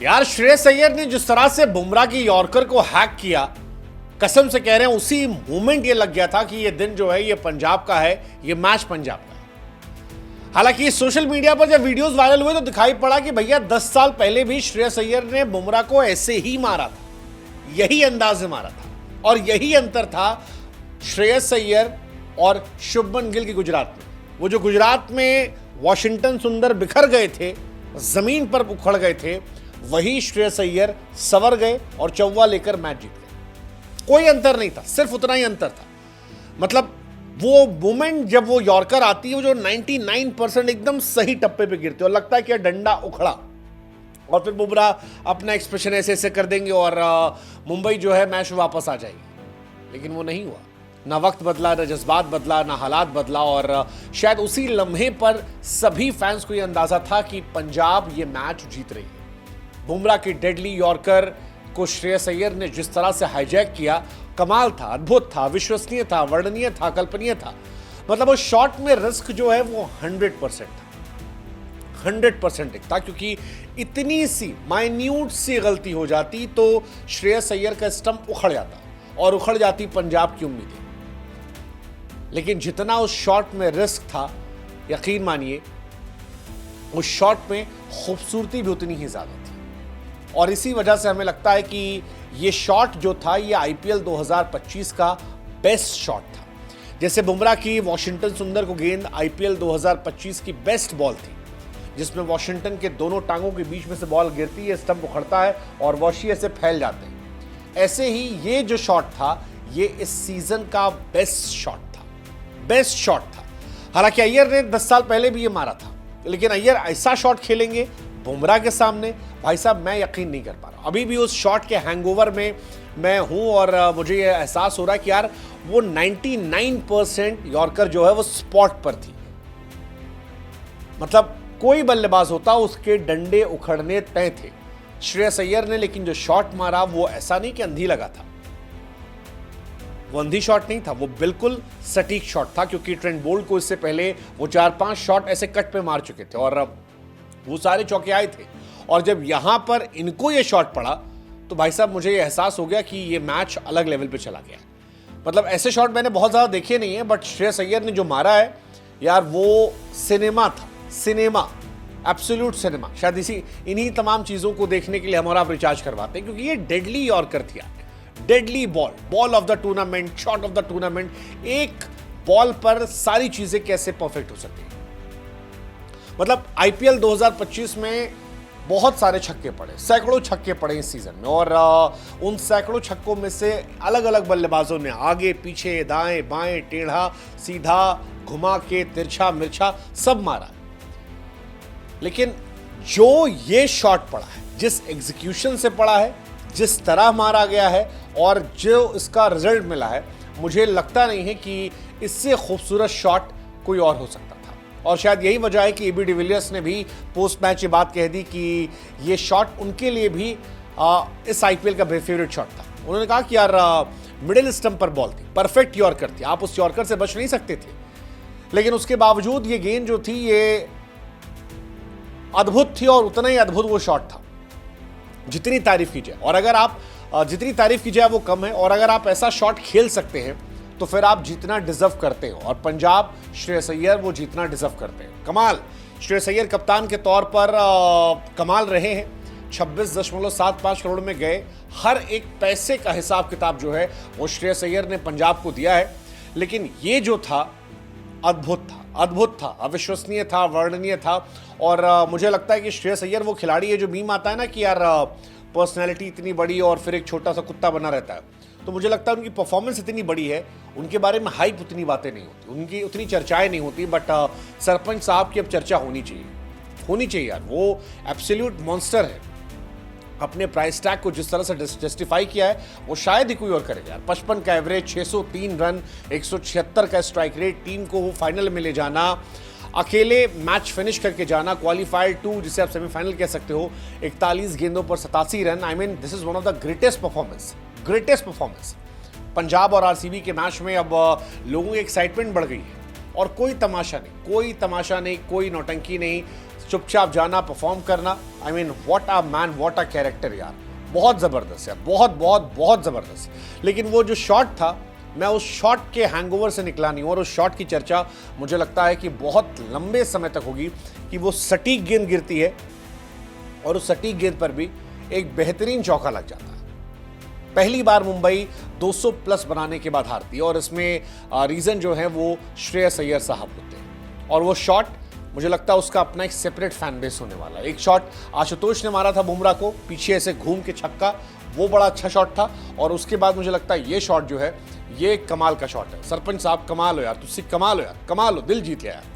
यार श्रेयस अय्यर ने जिस तरह से बुमराह की यॉर्कर को हैक किया, कसम से कह रहे हैं उसी मोमेंट ये लग गया था कि ये दिन जो है ये पंजाब का है, ये मैच पंजाब का है। हालांकि सोशल मीडिया पर जब वीडियोस वायरल हुए तो दिखाई पड़ा कि भैया 10 साल पहले भी श्रेयस अय्यर ने बुमराह को ऐसे ही मारा था, यही अंदाज से मारा था। और यही अंतर था श्रेयस अय्यर और शुभमन गिल की गुजरात में। वो जो गुजरात में वॉशिंगटन सुंदर बिखर गए थे, जमीन पर उखड़ गए थे, वही श्रेयस अय्यर सवर गए और चौवा लेकर मैच जीत गए। कोई अंतर नहीं था, सिर्फ उतना ही अंतर था। मतलब वो मोमेंट जब वो यॉर्कर आती है, वो जो 99% एकदम सही टप्पे पे गिरते और लगता है कि डंडा उखड़ा, और फिर बुमराह अपना एक्सप्रेशन ऐसे ऐसे कर देंगे और मुंबई जो है मैच वापस आ जाएगी। लेकिन वो नहीं हुआ, ना वक्त बदला, ना जज्बात बदला, ना हालात बदला। और शायद उसी लम्हे पर सभी फैंस को यह अंदाजा था कि पंजाब ये मैच जीत रही है। बुमराह की डेडली यॉर्कर को श्रेयस अय्यर ने जिस तरह से हाईजैक किया, कमाल था, अद्भुत था, विश्वसनीय था, वर्णनीय था, कल्पनीय था। मतलब वो शॉट में रिस्क जो है वो 100% था, 100% था, क्योंकि इतनी सी माइन्यूट सी गलती हो जाती तो श्रेयस अय्यर का स्टंप उखड़ जाता और उखड़ जाती पंजाब की उम्मीदें। लेकिन जितना उस शॉट में रिस्क था, यकीन मानिए उस शॉट में खूबसूरती भी उतनी ही ज्यादा थी। और इसी वजह से हमें लगता है कि ये शॉट जो था ये आईपीएल 2025 का बेस्ट शॉट था। जैसे बुमराह की वॉशिंगटन सुंदर को गेंद आईपीएल 2025 की बेस्ट बॉल थी, जिसमें वॉशिंगटन के दोनों टांगों के बीच में से बॉल गिरती है, स्टंप उखड़ता है और वॉशी से फैल जाते हैं। ऐसे ही ये जो शॉट था ये इस सीजन का बेस्ट शॉट था, बेस्ट शॉट था। हालांकि अय्यर ने 10 साल पहले भी ये मारा था, लेकिन अय्यर ऐसा शॉट खेलेंगे बुमराह के सामने, भाई साहब मैं यकीन नहीं कर पा रहा। अभी भी उस शॉट के हैंगओवर में मैं हूं और मुझे ये एहसास हो रहा है कि यार वो 99% यॉर्कर जो है वो स्पॉट पर थी। मतलब कोई बल्लेबाज होता उसके डंडे उखड़ने तय थे श्रेयस अय्यर ने, लेकिन जो शॉट मारा वो ऐसा नहीं कि अंधी लगा था, वो अंधी शॉट नहीं था, वो बिल्कुल सटीक शॉट था। क्योंकि ट्रेंट बोल्ट को इससे पहले वो 4-5 शॉट ऐसे कट पे मार चुके थे और वो सारे चौके आए थे। और जब यहां पर इनको ये शॉट पड़ा तो भाई साहब मुझे ये एहसास हो गया कि ये मैच अलग लेवल पे चला गया। मतलब ऐसे शॉट मैंने बहुत ज़्यादा देखे नहीं है, बट श्रेयस अय्यर ने जो मारा है यार वो सिनेमा था, सिनेमा, एब्सोल्यूट सिनेमा। शायद इन्हीं तमाम चीज़ों को देखने के लिए हम और आप रिचार्ज करवाते हैं, क्योंकि ये डेडली यॉर्कर थी यार, deadly ball of the tournament, shot of the tournament. एक बॉल पर सारी चीज़ें कैसे परफेक्ट हो सकती है। मतलब आईपीएल 2025 में बहुत सारे छक्के पड़े, सैकड़ों छक्के पड़े इस सीजन में, और उन सैकड़ों छक्कों में से अलग अलग बल्लेबाजों ने आगे पीछे, दाएं बाएं, टेढ़ा सीधा, घुमा के, तिरछा मिर्छा सब मारा। लेकिन जो ये शॉट पड़ा है, जिस एग्जीक्यूशन से पड़ा है, जिस तरह मारा गया है और जो इसका रिजल्ट मिला है, मुझे लगता नहीं है कि इससे खूबसूरत शॉट कोई और हो सकता था। और शायद यही वजह है कि एबी डिविलियर्स ने भी पोस्ट मैच ये बात कह दी कि ये शॉट उनके लिए भी इस आईपीएल का फेवरेट शॉट था। उन्होंने कहा कि यार मिडिल स्टंप पर बॉल थी, परफेक्ट यॉर्कर थी, आप उस यॉर्कर से बच नहीं सकते थे। लेकिन उसके बावजूद ये गेंद जो थी ये अद्भुत थी, और उतना ही अद्भुत वो शॉट था जितनी तारीफ की जाए। और अगर आप जितनी तारीफ की जाए वो कम है, और अगर आप ऐसा शॉट खेल सकते हैं तो फिर आप जीतना डिजर्व करते हो। और पंजाब, श्रेयस अय्यर वो जीतना डिजर्व करते हैं। कमाल, श्रेयस अय्यर कप्तान के तौर पर कमाल रहे हैं। 26.75 करोड़ में गए, हर एक पैसे का हिसाब किताब जो है वो श्रेयस अय्यर ने पंजाब को दिया है। लेकिन ये जो था अद्भुत था, अद्भुत था, अविश्वसनीय था, वर्णनीय था। और मुझे लगता है कि श्रेयस अय्यर वो खिलाड़ी है जो मीम आता है ना कि यार पर्सनैलिटी इतनी बड़ी और फिर एक छोटा सा कुत्ता बना रहता है। तो मुझे लगता है उनकी परफॉर्मेंस इतनी बड़ी है, उनके बारे में हाइप उतनी बातें नहीं होती, उनकी उतनी चर्चाएं नहीं होती। बट सरपंच साहब की अब चर्चा होनी चाहिए यार। वो एब्सोल्यूट मॉन्स्टर है। अपने प्राइस टैग को जिस तरह से जस्टिफाई किया है वो शायद ही कोई और करेगा यार। 55 का एवरेज, 603 रन, 176 का स्ट्राइक रेट, टीम को वो फाइनल में ले जाना, अकेले मैच फिनिश करके जाना, क्वालिफायर 2 जिसे आप सेमीफाइनल कह सकते हो, 41 गेंदों पर 87 run. I mean this is one of the greatest performance. Punjab और आरसीबी के मैच में अब लोगों की एक्साइटमेंट बढ़ गई है और कोई तमाशा नहीं, कोई नौटंकी नहीं, चुपचाप जाना, परफॉर्म करना। I mean what a man, what a character यार, बहुत ज़बरदस्त यार, बहुत बहुत बहुत ज़बरदस्त। लेकिन वो जो शॉट था, मैं उस शॉट के हैंगओवर से निकला नहीं हूं, और उस शॉट की चर्चा मुझे लगता है कि बहुत लंबे समय तक होगी कि वो सटीक गेंद गिरती है और उस सटीक गेंद पर भी एक बेहतरीन चौका लग जाता है। पहली बार मुंबई 200 प्लस बनाने के बाद हारती है, और इसमें रीज़न जो है वो श्रेयस अय्यर साहब होते हैं। और वो शॉट मुझे लगता है उसका अपना एक सेपरेट फैन बेस होने वाला है। एक शॉट आशुतोष ने मारा था बुमराह को, पीछे से घूम के छक्का, वो बड़ा अच्छा शॉट था। और उसके बाद मुझे लगता है ये शॉट जो है ये कमाल का शॉट है। सरपंच साहब कमाल हो यार, तुझसे कमाल हो यार, कमाल हो, दिल जीत लिया यार।